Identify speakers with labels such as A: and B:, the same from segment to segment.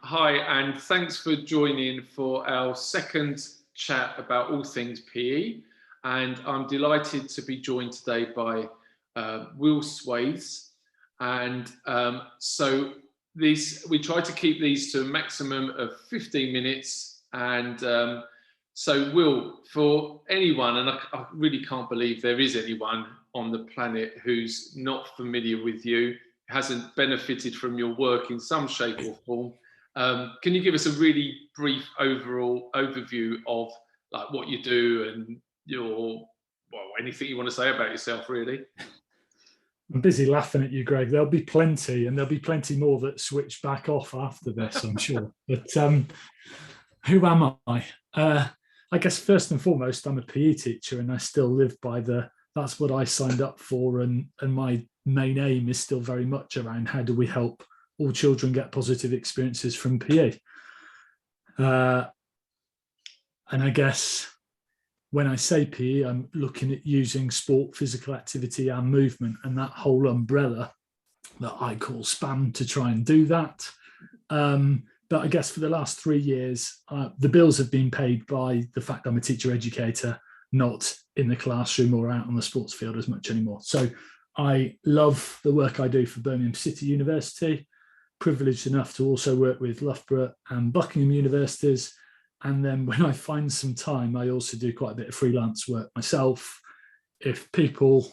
A: Hi, and thanks for joining for our second chat about all things PE. And I'm delighted to be joined today by Will Swaithes. And we try to keep these to a maximum of 15 minutes. And so, Will, for anyone, and I really can't believe there is anyone on the planet who's not familiar with you, hasn't benefited from your work in some shape or form. Can you give us a really brief overall overview of like what you do and anything you want to say about yourself, really?
B: I'm busy laughing at you, Greg. There'll be plenty, and there'll be plenty more that switch back off after this, I'm sure. But who am I? I guess first and foremost, I'm a PE teacher, and I still live by that's what I signed up for, and my main aim is still very much around how do we help all children get positive experiences from PE. And I guess when I say PE, I'm looking at using sport, physical activity and movement and that whole umbrella that I call SPAM to try and do that. But I guess for the last 3 years, the bills have been paid by the fact I'm a teacher educator, not in the classroom or out on the sports field as much anymore. So I love the work I do for Birmingham City University, privileged enough to also work with Loughborough and Buckingham universities. And then when I find some time, I also do quite a bit of freelance work myself. If people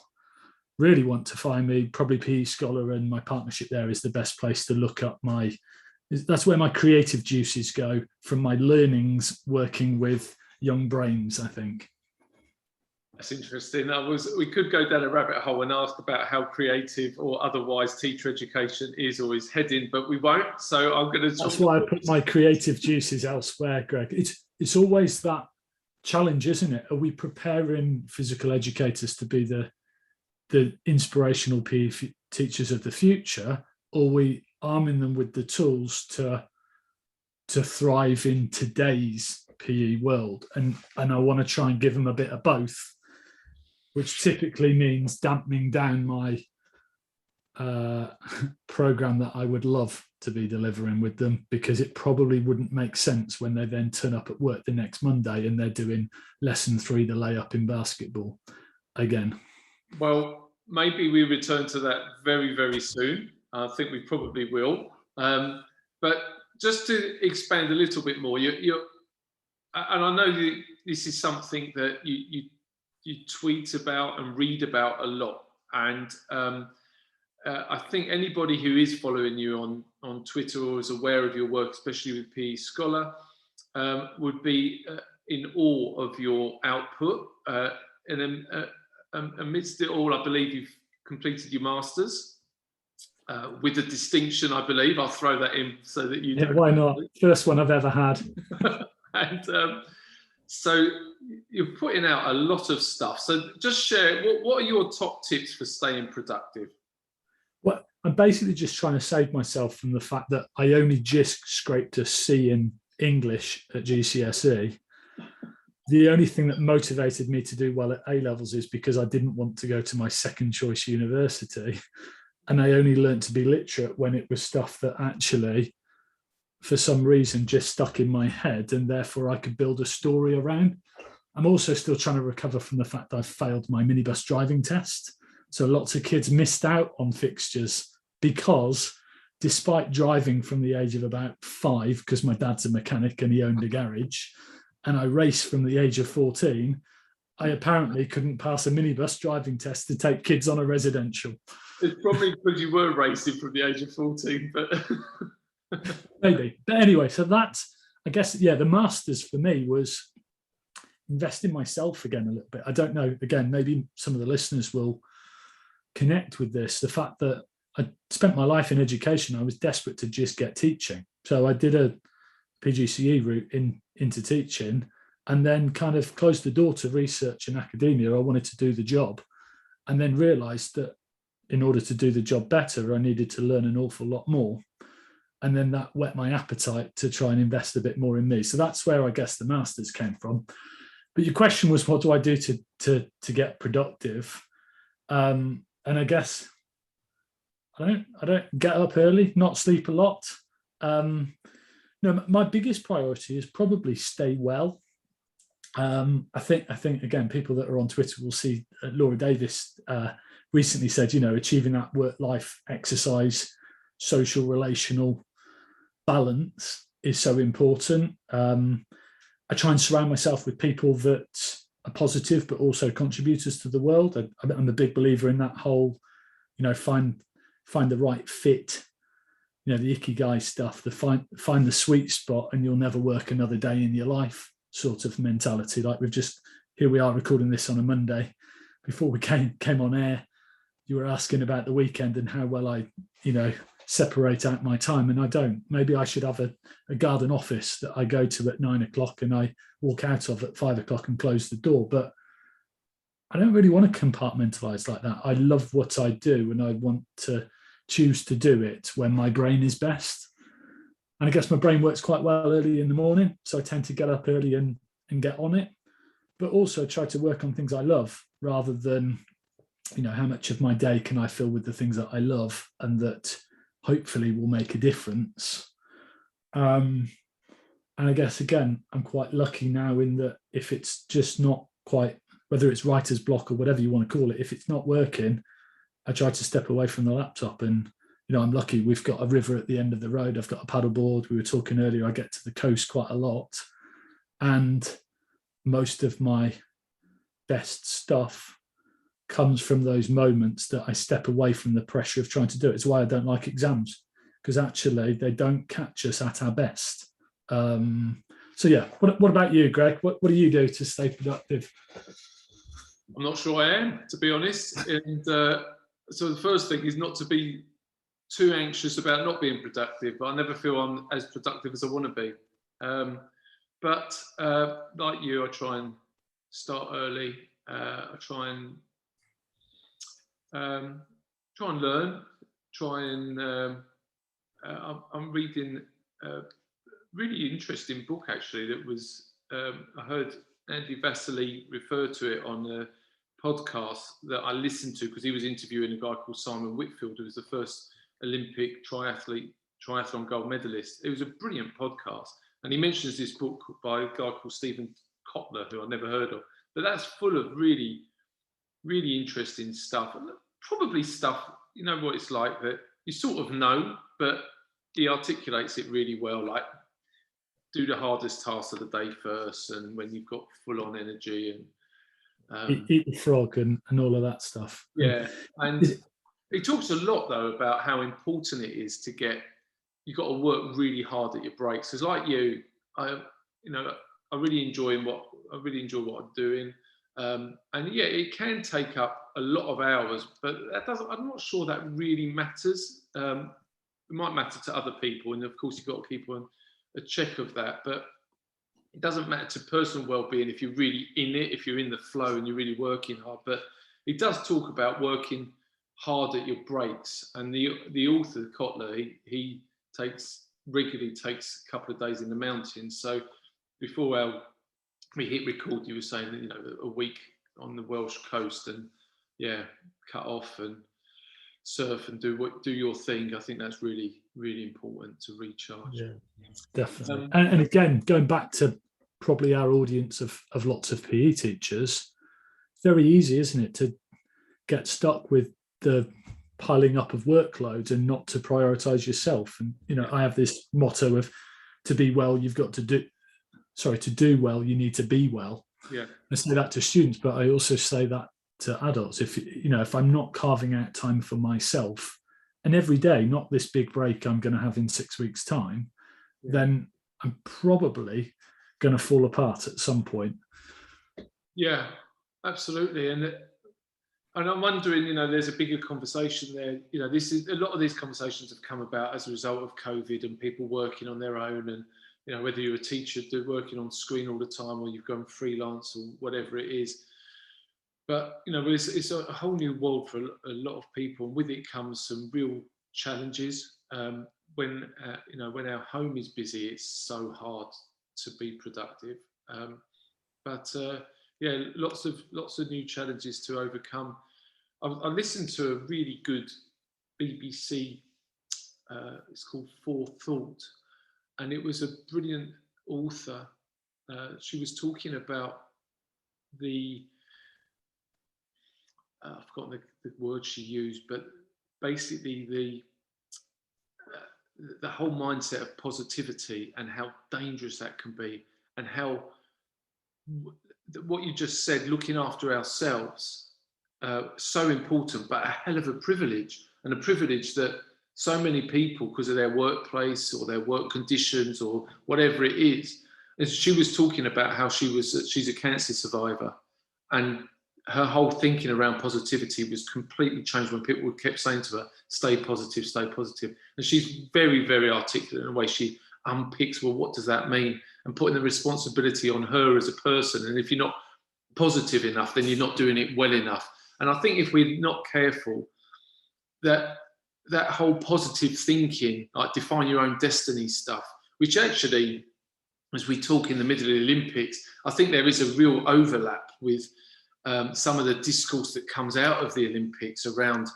B: really want to find me, probably PE Scholar and my partnership there is the best place to look up that's where my creative juices go from my learnings working with young brains, I think.
A: That's interesting. We could go down a rabbit hole and ask about how creative or otherwise teacher education is or is heading, but we won't. So I'm going to.
B: That's why I put my creative juices elsewhere, Greg. It's always that challenge, isn't it? Are we preparing physical educators to be the inspirational PE teachers of the future, or are we arming them with the tools to thrive in today's PE world? And I want to try and give them a bit of both, which typically means dampening down my program that I would love to be delivering with them, because it probably wouldn't make sense when they then turn up at work the next Monday and they're doing lesson 3, the layup in basketball again.
A: Well, maybe we return to that very, very soon. I think we probably will. But just to expand a little bit more, and I know this is something that you tweet about and read about a lot, and I think anybody who is following you on Twitter or is aware of your work, especially with PE Scholar, would be in awe of your output. And then amidst it all, I believe you've completed your masters with a distinction. I believe I'll throw that in so that you.
B: Yeah, why not? First one I've ever had.
A: And so you're putting out a lot of stuff. So just share, what are your top tips for staying productive?
B: Well, I'm basically just trying to save myself from the fact that I only just scraped a C in English at GCSE. The only thing that motivated me to do well at A-levels is because I didn't want to go to my second choice university. And I only learned to be literate when it was stuff that actually, for some reason, just stuck in my head, and therefore I could build a story around. I'm also still trying to recover from the fact I've failed my minibus driving test. So lots of kids missed out on fixtures because, despite driving from the age of about 5, because my dad's a mechanic and he owned a garage, and I raced from the age of 14, I apparently couldn't pass a minibus driving test to take kids on a residential.
A: It's probably because you were racing from the age of 14, but
B: maybe. But anyway, so that's, I guess, yeah, the masters for me was invest in myself again a little bit. I don't know, again, maybe some of the listeners will connect with this. The fact that I spent my life in education, I was desperate to just get teaching. So I did a PGCE route into teaching, and then kind of closed the door to research and academia. I wanted to do the job, and then realized that in order to do the job better, I needed to learn an awful lot more. And then that whet my appetite to try and invest a bit more in me. So that's where I guess the masters came from. But your question was, what do I do to get productive? And I guess I don't get up early, not sleep a lot. No, my biggest priority is probably stay well. I think again, people that are on Twitter will see Laura Davis recently said, achieving that work-life, exercise, social, relational balance is so important. I try and surround myself with people that are positive, but also contributors to the world. I'm a big believer in that whole, find the right fit, the ikigai stuff, the find the sweet spot, and you'll never work another day in your life sort of mentality. Like here we are recording this on a Monday. Before we came on air, you were asking about the weekend and how well I, separate out my time, and I don't. Maybe I should have a garden office that I go to at 9 o'clock and I walk out of at 5 o'clock and close the door. But I don't really want to compartmentalize like that. I love what I do, and I want to choose to do it when my brain is best. And I guess my brain works quite well early in the morning, so I tend to get up early and get on it, but also try to work on things I love rather than, how much of my day can I fill with the things that I love and that hopefully will make a difference. And I guess, again, I'm quite lucky now in that if it's just not quite, whether it's writer's block or whatever you want to call it, if it's not working, I try to step away from the laptop. And, I'm lucky we've got a river at the end of the road. I've got a paddleboard. We were talking earlier, I get to the coast quite a lot. And most of my best stuff comes from those moments that I step away from the pressure of trying to do it. It's why I don't like exams, because actually they don't catch us at our best. So yeah, what about you, Greg? What do you do to stay productive?
A: I'm not sure I am, to be honest. And so the first thing is not to be too anxious about not being productive, but I never feel I'm as productive as I want to be. But like you, I try and start early. I try and learn. I'm reading a really interesting book actually. That was I heard Andy Vasily refer to it on a podcast that I listened to because he was interviewing a guy called Simon Whitfield, who was the first Olympic triathlon gold medalist. It was a brilliant podcast, and he mentions this book by a guy called Stephen Kotler, who I never heard of. But that's full of really, really interesting stuff. Probably stuff, what it's like that you sort of know, but he articulates it really well. Like, do the hardest task of the day first, and when you've got full on energy, and
B: eat the frog and all of that stuff.
A: Yeah, and he talks a lot though about how important it is to you've got to work really hard at your breaks. Because like you, I really enjoy what I'm doing. And yeah, it can take up a lot of hours, but I'm not sure that really matters. It might matter to other people, and of course you've got to keep on a check of that. But it doesn't matter to personal well-being if you're really in it, if you're in the flow and you're really working hard. But he does talk about working hard at your breaks. And the author, Kotler, he regularly takes a couple of days in the mountains. So before we hit record, you were saying that, a week on the Welsh coast, and yeah, cut off and surf and do your thing. I think that's really, really important to recharge.
B: Yeah, definitely. And again, going back to probably our audience of lots of PE teachers, very easy, isn't it, to get stuck with the piling up of workloads and not to prioritize yourself. And I have this motto of, to be well, you've got to do. Sorry, to do well, you need to be well.
A: Yeah,
B: I say that to students, but I also say that to adults. If I'm not carving out time for myself, and every day, not this big break I'm going to have in 6 weeks' time, then I'm probably going to fall apart at some point.
A: Yeah, absolutely. And I'm wondering, there's a bigger conversation there. This is a lot of these conversations have come about as a result of COVID and people working on their own, and whether you're a teacher working on screen all the time, or you've gone freelance or whatever it is. But it's a whole new world for a lot of people, and with it comes some real challenges. When our home is busy, it's so hard to be productive. But lots of new challenges to overcome. I listened to a really good BBC. It's called Forethought, and it was a brilliant author. She was talking about the I've forgotten the word she used, but basically the whole mindset of positivity and how dangerous that can be, and how what you just said, looking after ourselves, so important, but a hell of a privilege, and a privilege that so many people, because of their workplace or their work conditions or whatever it is. And she was talking about how she's a cancer survivor, and her whole thinking around positivity was completely changed when people kept saying to her, stay positive, stay positive. And she's very, very articulate in the way she unpicks, well, what does that mean? And putting the responsibility on her as a person. And if you're not positive enough, then you're not doing it well enough. And I think if we're not careful, that whole positive thinking, like define your own destiny stuff, which actually, as we talk in the middle of the Olympics, I think there is a real overlap with some of the discourse that comes out of the Olympics around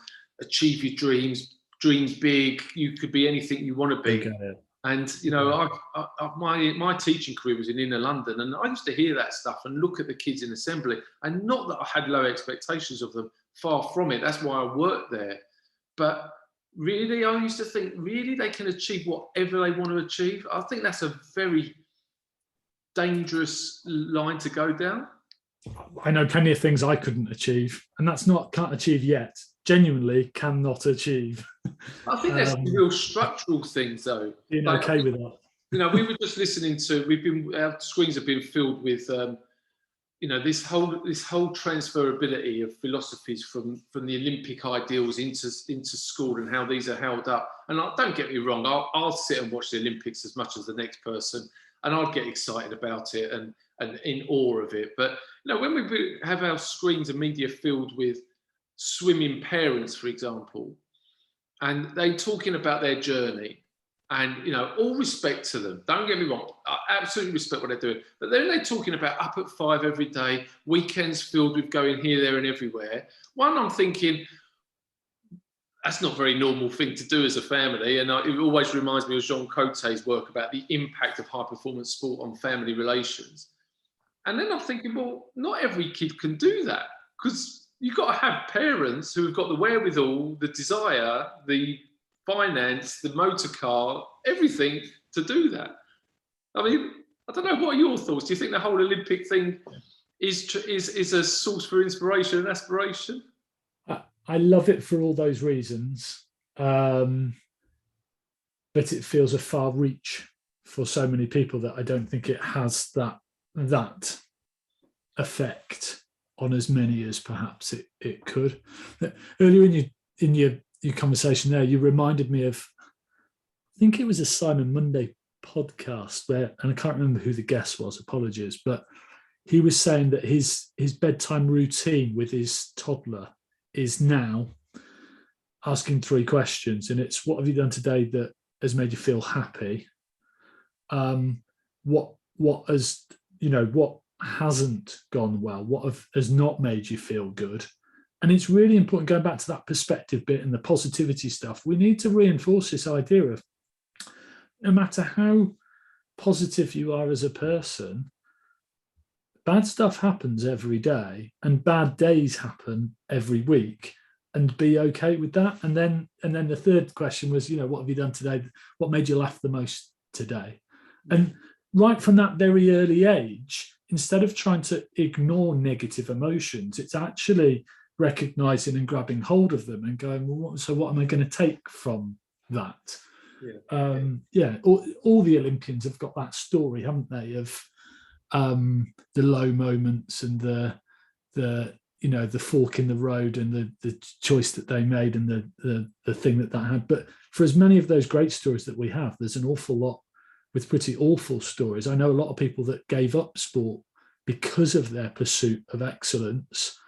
A: achieve your dreams, dream big, you could be anything you want to be. Okay. And, you know, my teaching career was in inner London, and I used to hear that stuff and look at the kids in assembly, and not that I had low expectations of them, far from it. That's why I worked there. But really, I used to think, really, they can achieve whatever they want to achieve. I think that's a very dangerous line to go down.
B: I know plenty of things I couldn't achieve, and that's not can't achieve yet. Genuinely cannot achieve.
A: I think there's real structural things, though.
B: Being like, okay with that.
A: You know, we were just listening to. Our screens have been filled with, you know, this whole transferability of philosophies from the Olympic ideals into school, and how these are held up. And don't get me wrong, I'll sit and watch the Olympics as much as the next person, and I'll get excited about it and in awe of it. But you know, when we have our screens and media filled with swimming parents, for example, and they talking about their journey, and you know, all respect to them, don't get me wrong, I absolutely respect what they're doing, but then they're talking about up at 5 every day, weekends filled with going here, there and everywhere. One, I'm thinking that's not a very normal thing to do as a family, and it always reminds me of Jean Cote's work about the impact of high performance sport on family relations. And then I'm thinking, well, not every kid can do that, because you've got to have parents who have got the wherewithal, the desire, the finance, the motor car, everything to do that. I mean, I don't know, what are your thoughts? Do you think the whole Olympic thing is a source for inspiration and aspiration?
B: I love it for all those reasons, but it feels a far reach for so many people that I don't think it has that effect on as many as perhaps it could. Earlier in your conversation there, you reminded me of, I think it was a Simon Monday podcast where, and I can't remember who the guest was, apologies, but he was saying that his bedtime routine with his toddler is now asking 3 questions, and it's, what have you done today that has made you feel happy? What has, you know, what hasn't gone well? What has not made you feel good? And it's really important, going back to that perspective bit and the positivity stuff, we need to reinforce this idea of no matter how positive you are as a person, bad stuff happens every day and bad days happen every week, and be okay with that. And then the third question was, you know, what have you done today? What made you laugh the most today? And right from that very early age, instead of trying to ignore negative emotions, it's actually recognizing and grabbing hold of them and going, well, so what am I going to take from that? All the Olympians have got that story, haven't they, of the low moments and the you know, the fork in the road and the choice that they made and the thing that had. But for as many of those great stories that we have, there's an awful lot with pretty awful stories. I know a lot of people that gave up sport because of their pursuit of excellence.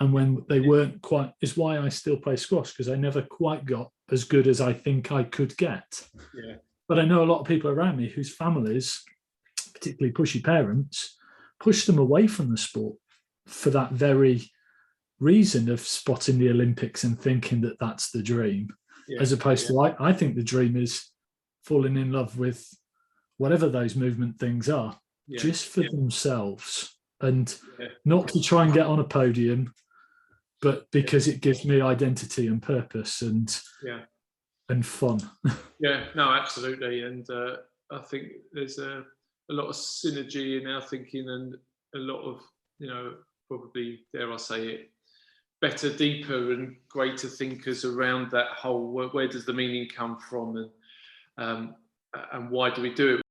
B: And when they weren't quite, is why I still play squash, because I never quite got as good as I think I could get.
A: Yeah.
B: But I know a lot of people around me whose families, particularly pushy parents, push them away from the sport for that very reason of spotting the Olympics and thinking that that's the dream, as opposed to, I think the dream is falling in love with whatever those movement things are, just for themselves, and not to try and get on a podium, but because it gives me identity and purpose and fun.
A: Yeah, no, absolutely. And I think there's a lot of synergy in our thinking, and a lot of, probably, dare I say it, better, deeper and greater thinkers around that whole, where does the meaning come from, and why do we do it?